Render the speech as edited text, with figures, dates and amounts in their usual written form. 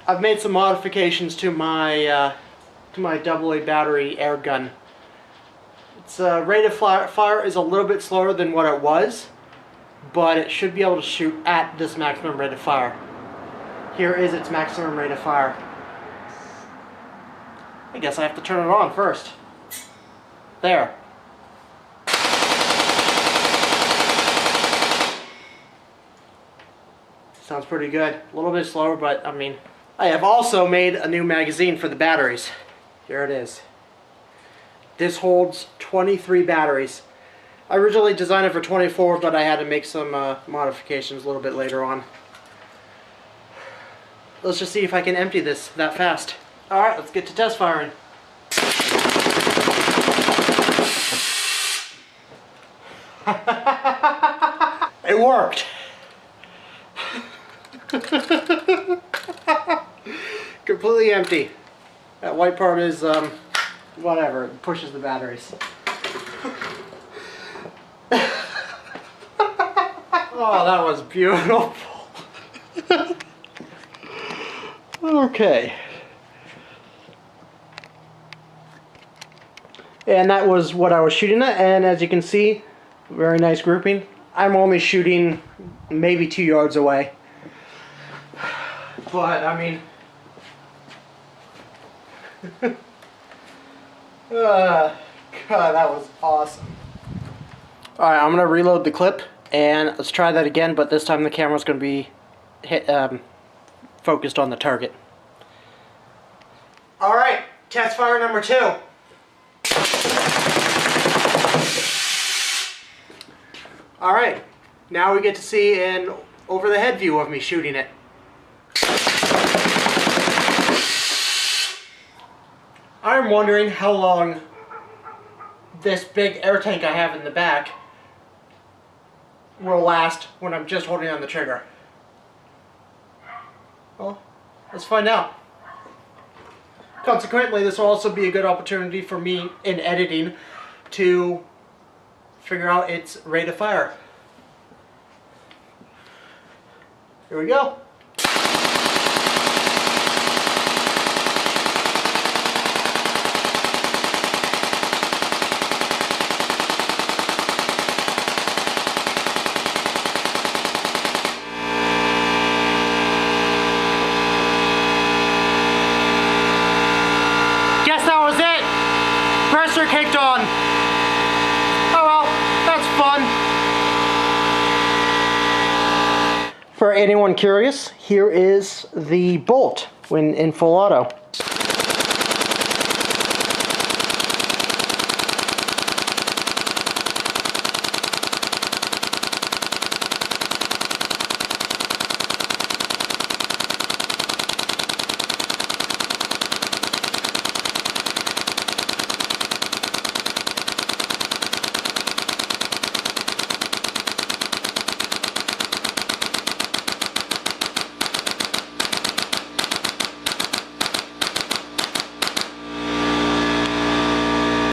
I've made some modifications to my AA battery air gun. Its rate of fire is a little bit slower than what it was, but it should be able to shoot at this maximum rate of fire. Here is its maximum rate of fire. I guess I have to turn it on first. There. Sounds pretty good. A little bit slower, but I mean, I have also made a new magazine for the batteries. Here it is. This holds 23 batteries. I originally designed it for 24, but I had to make some modifications a little bit later on. Let's just see if I can empty this that fast. Alright, let's get to test firing. It worked! Completely empty. That white part is, whatever, it pushes the batteries. Oh, that was beautiful. Okay. And that was what I was shooting at, and as you can see, very nice grouping. I'm only shooting maybe 2 yards away. But, I mean... God, that was awesome. Alright, I'm going to reload the clip, and let's try that again, but this time the camera's going to be focused on the target. Alright, test fire number 2. Alright, now we get to see an over the head view of me shooting it. I'm wondering how long this big air tank I have in the back will last when I'm just holding on the trigger. Well, let's find out. Consequently, this will also be a good opportunity for me in editing to figure out its rate of fire. Here we go. Pressure kicked on. Oh well, that's fun. For anyone curious, here is the bolt when in full auto.